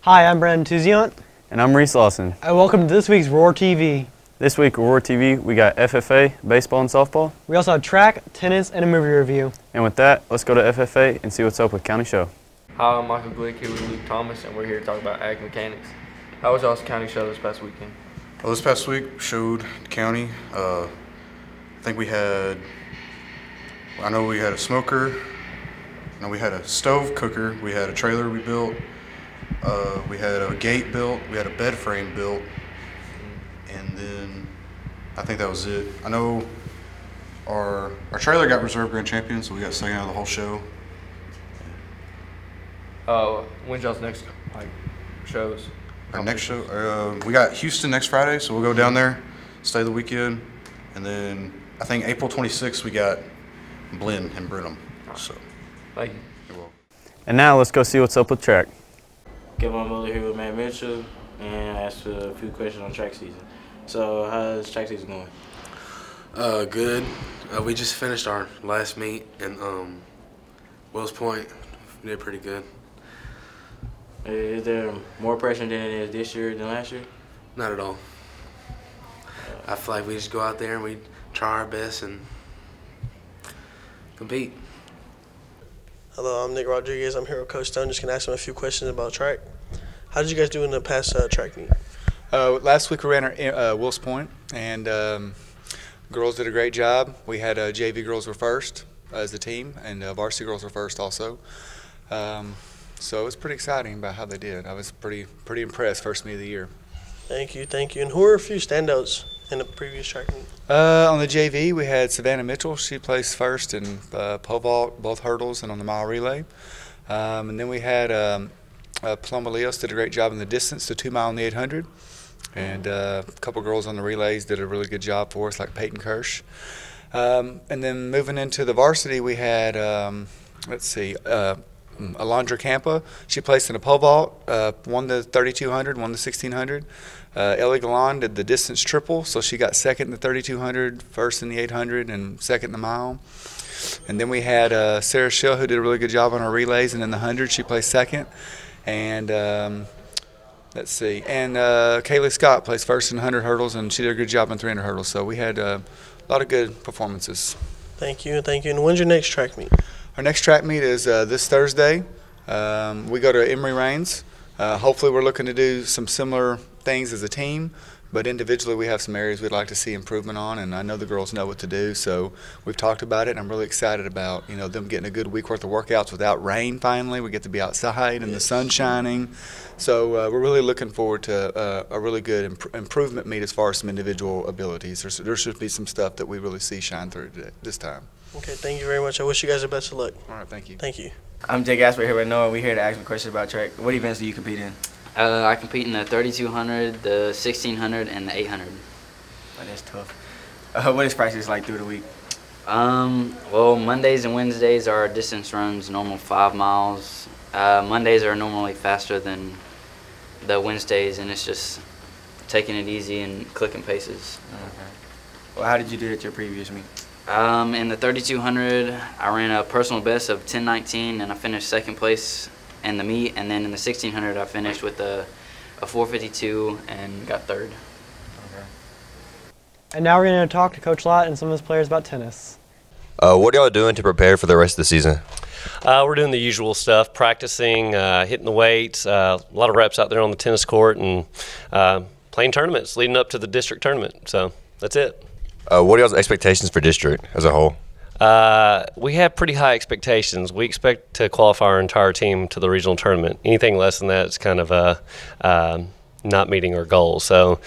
Hi, I'm Brandon Tuziant. And I'm Reese Lawson. And welcome to this week's Roar TV. This week at Roar TV, we got FFA, baseball and softball. We also have track, tennis, and a movie review. And with that, let's go to FFA and see what's up with County Show. Hi, I'm Michael Glick here with Luke Thomas, and we're here to talk about ag mechanics. How was y'all's county show this past weekend? Well, this past week showed the county. I think we had, I know we had a smoker, we had a stove cooker, we had a trailer we built, we had a gate built, we had a bed frame built, and then I think that was it. I know our trailer got reserve grand champion, so we got second out of the whole show. When's y'all's next shows? Our next show, we got Houston next Friday, so we'll go down there, stay the weekend, and then I think April 26th we got Blinn and Brenham. So, thank you. You're welcome. And now let's go see what's up with track. Kevin Miller here with Matt Mitchell, and I asked a few questions on track season. So, how's track season going? Good. We just finished our last meet in Wells Point. We did pretty good. Is there more pressure than it is this year than last year? Not at all. I feel like we just go out there and we try our best and compete. Hello, I'm Nick Rodriguez. I'm here with Coach Stone. Just going to ask him a few questions about track. How did you guys do in the past track meet? Last week we ran our Wills Point, and girls did a great job. We had JV girls were first as a team, and varsity girls were first also. So it was pretty exciting about how they did. I was pretty impressed first meet of the year. Thank you. And who were a few standouts in the previous track meet? On the JV, we had Savannah Mitchell. She placed first in pole vault, both hurdles, and on the mile relay. And then we had Paloma Leos did a great job in the distance, the 2 mile and the 800. And a couple girls on the relays did a really good job for us, like Peyton Kirsch. And then moving into the varsity, we had, Alondra Campa. She placed in a pole vault, won the 3200, won the 1600. Ellie Galan did the distance triple, so she got second in the 3200, first in the 800, and second in the mile. And then we had Sarah Schill, who did a really good job on her relays, and in the 100 she placed second. And and Kaylee Scott placed first in 100 hurdles, and she did a good job on 300 hurdles. So we had a lot of good performances. Thank you. And when's your next track meet? Our next track meet is this Thursday. We go to Emory Rains. Hopefully we're looking to do some similar things as a team, but individually we have some areas we'd like to see improvement on, and I know the girls know what to do, so we've talked about it, and I'm really excited about them getting a good week worth of workouts without rain finally. We get to be outside and the sun shining. So we're really looking forward to a really good improvement meet as far as some individual abilities. There should be some stuff that we really see shine through this time. Okay, thank you very much. I wish you guys the best of luck. All right, thank you. Thank you. I'm Jay Gasper here with Noah, and we're here to ask some questions about track. What events do you compete in? I compete in the 3200, the 1600, and the 800. Oh, that's tough. What is practice like through the week? Well, Mondays and Wednesdays are distance runs, normal 5 miles. Mondays are normally faster than the Wednesdays, and it's just taking it easy and clicking paces. Okay. Well, how did you do at your previous meet? In the 3200, I ran a personal best of 10:19, and I finished second place in the meet. And then in the 1600, I finished with a 4:52 and got third. Okay. And now we're going to talk to Coach Lott and some of his players about tennis. What are y'all doing to prepare for the rest of the season? We're doing the usual stuff, practicing, hitting the weights, a lot of reps out there on the tennis court, and playing tournaments leading up to the district tournament. So that's it. What are y'all's expectations for district as a whole? We have pretty high expectations. We expect to qualify our entire team to the regional tournament. Anything less than that is kind of not meeting our goals. So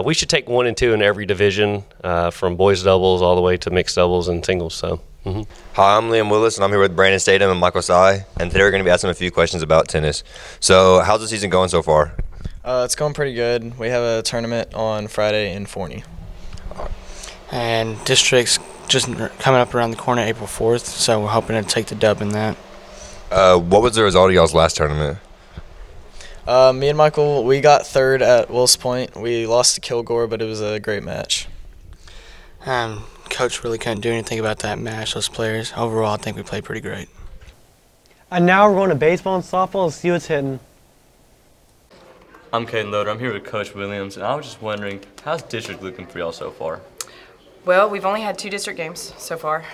we should take 1 and 2 in every division, from boys doubles all the way to mixed doubles and singles. So. Hi, I'm Liam Willis, and I'm here with Brandon Statham and Michael Sy, and today we're going to be asking a few questions about tennis. So how's the season going so far? It's going pretty good. We have a tournament on Friday in Forney. And district's just coming up around the corner, April 4th, so we're hoping to take the dub in that. What was the result of y'all's last tournament? Me and Michael, we got third at Wills Point. We lost to Kilgore, but it was a great match. Coach really couldn't do anything about that match, those players. Overall, I think we played pretty great. And now we're going to baseball and softball to see what's hitting. I'm Caden Loader. I'm here with Coach Williams, and I was just wondering, how's district looking for y'all so far? Well, we've only had 2 district games so far.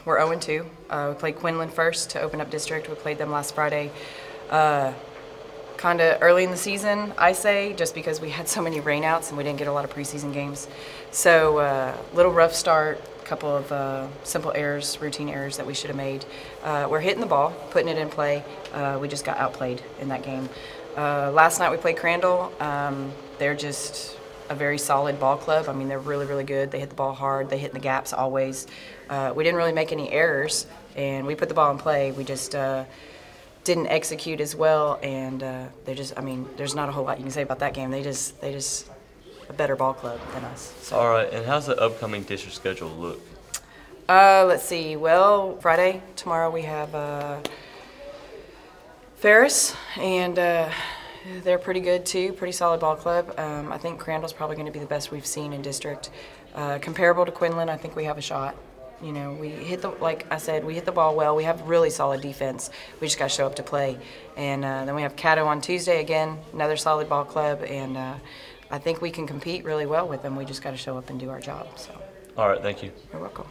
We're 0-2. We played Quinlan first to open up district. We played them last Friday. Kind of early in the season, I say, just because we had so many rainouts and we didn't get a lot of preseason games. So, little rough start, couple of simple errors, routine errors that we should have made. We're hitting the ball, putting it in play. We just got outplayed in that game. Last night we played Crandall. They're just a very solid ball club. I mean, they're really, really good. They hit the ball hard. They hit in the gaps always. We didn't really make any errors, and we put the ball in play. We just didn't execute as well, and they just, I mean, there's not a whole lot you can say about that game. They just a better ball club than us. So. All right, and how's the upcoming district schedule look? Let's see. Well, Friday, tomorrow we have Ferris, and they're pretty good too, pretty solid ball club. I think Crandall's probably going to be the best we've seen in district. Comparable to Quinlan, I think we have a shot. You know, we hit the, like I said, we hit the ball well. We have really solid defense. We just got to show up to play. And then we have Caddo on Tuesday again, another solid ball club, and I think we can compete really well with them. We just got to show up and do our job. So. All right, thank you. You're welcome.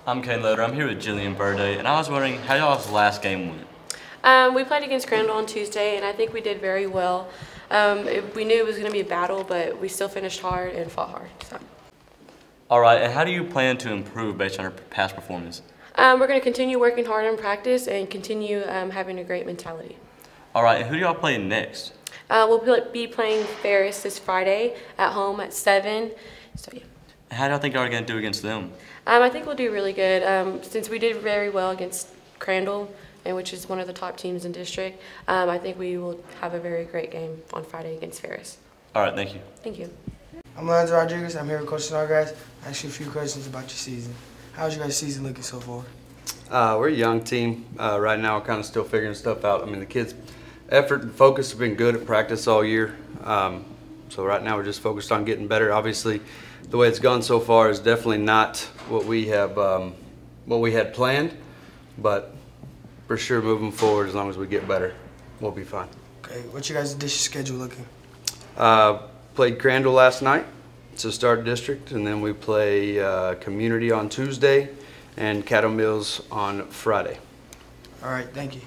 I'm Caden Loader. I'm here with Jillian Birday, and I was wondering how y'all's last game went. We played against Crandall on Tuesday, and I think we did very well. We knew it was going to be a battle, but we still finished hard and fought hard. So. All right, and how do you plan to improve based on our past performance? We're going to continue working hard in practice and continue having a great mentality. All right, and who do y'all play next? We'll be playing Ferris this Friday at home at 7. So yeah. How do y'all think y'all are going to do against them? I think we'll do really good. Since we did very well against Crandall, and which is one of the top teams in district, I think we will have a very great game on Friday against Ferris. All right, thank you. Thank you. I'm Lorenzo Rodriguez. I'm here with Coach Snodgrass. I ask you a few questions about your season. How's your guys' season looking so far? We're a young team. Right now, we're kind of still figuring stuff out. I mean, the kids' effort and focus have been good at practice all year. So right now, we're just focused on getting better. Obviously, the way it's gone so far is definitely not what we have, what we had planned. But for sure, moving forward, as long as we get better, we'll be fine. Okay, what's your guys' district schedule looking? Played Crandall last night to start district, and then we play Community on Tuesday and Cattle Mills on Friday. All right, thank you.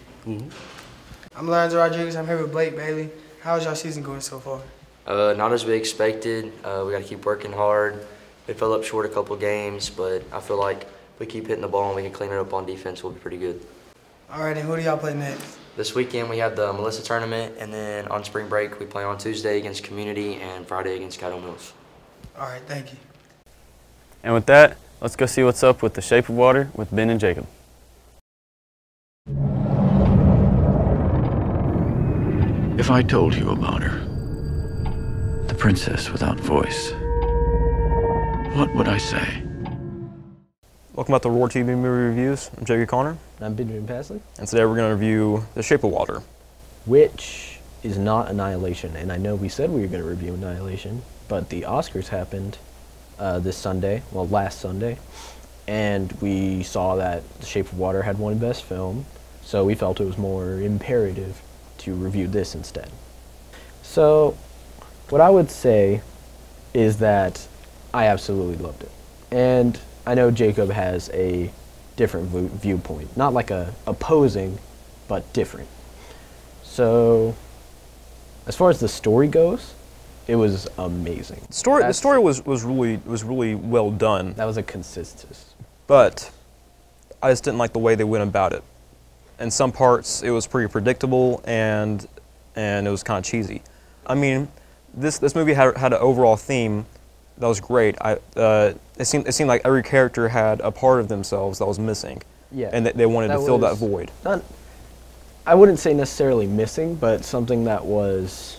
I'm Lorenzo Rodriguez. I'm here with Blake Bailey. How's y'all season going so far? Not as we expected. We got to keep working hard. We fell up short a couple games, but I feel like if we keep hitting the ball and we can clean it up on defense, we'll be pretty good. All right, and who do y'all play next? This weekend we have the Melissa tournament, and then on spring break we play on Tuesday against Community and Friday against Cattle Mills. All right, thank you. And with that, let's go see what's up with The Shape of Water with Ben and Jacob. If I told you about her, the princess without voice, what would I say? Welcome back to Roar TV Movie Reviews. I'm Jacob Connor. I'm Benjamin Pasley. And today we're going to review The Shape of Water. Which is not Annihilation. And I know we said we were going to review Annihilation, but the Oscars happened this Sunday, well, last Sunday. And we saw that The Shape of Water had won Best Film, so we felt it was more imperative to review this instead. So, what I would say is that I absolutely loved it. And I know Jacob has a different viewpoint. Not like a opposing, but different. So, as far as the story goes, it was amazing. The story was really well done. That was a consistency. But I just didn't like the way they went about it. In some parts, it was pretty predictable and it was kind of cheesy. I mean, this movie had an overall theme that was great. It seemed like every character had a part of themselves that was missing. Yeah. And they wanted to fill that void. I wouldn't say necessarily missing, but something that was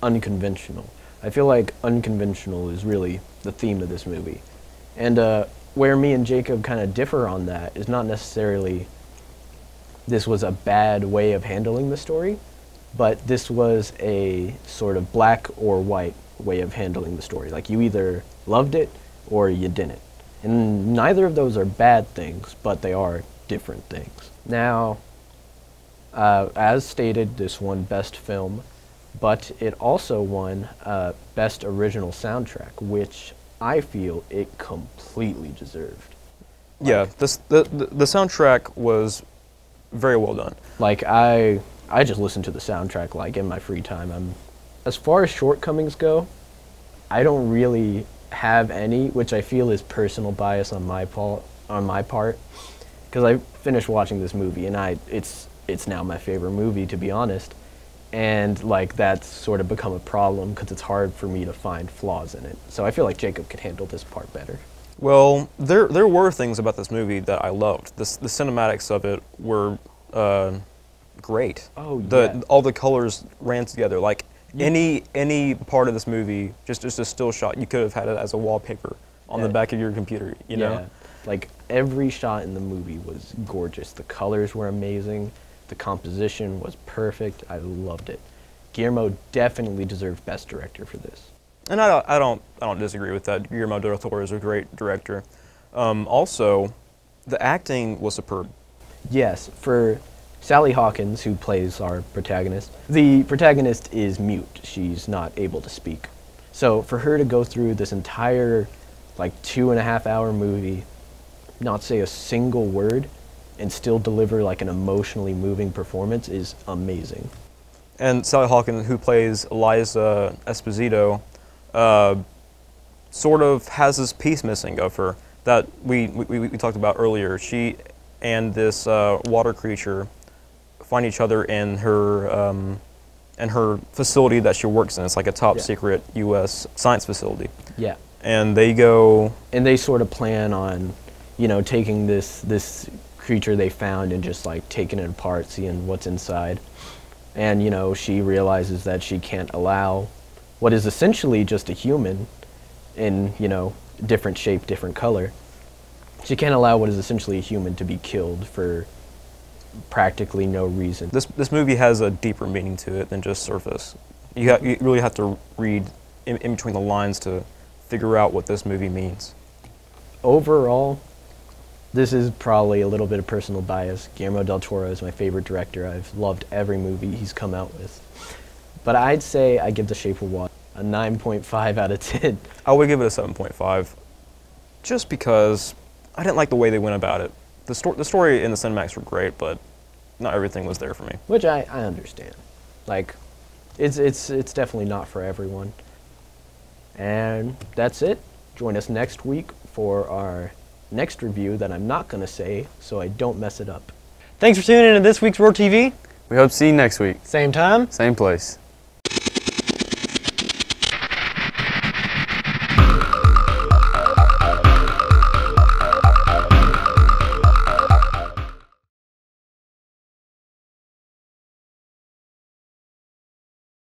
unconventional. I feel like unconventional is really the theme of this movie. And where me and Jacob kind of differ on that is not necessarily this was a bad way of handling the story, but this was a sort of black or white way of handling the story. Like, you either loved it or you didn't. And neither of those are bad things, but they are different things. Now, as stated, this won Best Film. but it also won Best Original Soundtrack, which I feel it completely deserved. Yeah, the soundtrack was very well done. Like, I just listen to the soundtrack, like, in my free time. As far as shortcomings go, I don't really have any, which I feel is personal bias on my part, because I finished watching this movie, and it's now my favorite movie, to be honest. And, like, that's sort of become a problem because it's hard for me to find flaws in it. So I feel like Jacob could handle this part better. Well, there were things about this movie that I loved. The cinematics of it were great. Oh, yeah. All the colors ran together. Like, any part of this movie, just a still shot, you could have had it as a wallpaper on the back of your computer, you know? Like, every shot in the movie was gorgeous. The colors were amazing. The composition was perfect. I loved it. Guillermo definitely deserves Best Director for this. And I don't disagree with that. Guillermo del Toro is a great director. Also, the acting was superb. Yes, for Sally Hawkins, who plays our protagonist, the protagonist is mute. She's not able to speak. So for her to go through this entire, like, 2.5-hour movie, not say a single word, and still deliver, like, an emotionally moving performance is amazing. And Sally Hawkins, who plays Eliza Esposito, sort of has this piece missing of her that we talked about earlier. She and this water creature find each other in her facility that she works in. It's like a top secret U.S. science facility. Yeah. And they go... And they sort of plan on, you know, taking this creature they found and just, like, taking it apart, seeing what's inside. And, you know, she realizes that she can't allow what is essentially just a human in, you know, different shape, different color. She can't allow what is essentially a human to be killed for practically no reason. This movie has a deeper meaning to it than just surface. You really have to read in between the lines to figure out what this movie means. Overall, this is probably a little bit of personal bias. Guillermo del Toro is my favorite director. I've loved every movie he's come out with. But I'd say I give The Shape of Water a 9.5 out of 10. I would give it a 7.5, just because I didn't like the way they went about it. The story and the cinematics were great, but not everything was there for me. Which I understand. Like, it's definitely not for everyone. And that's it. Join us next week for our next review that I'm not going to say so I don't mess it up. Thanks for tuning in to this week's Roar TV. We hope to see you next week. Same time. Same place.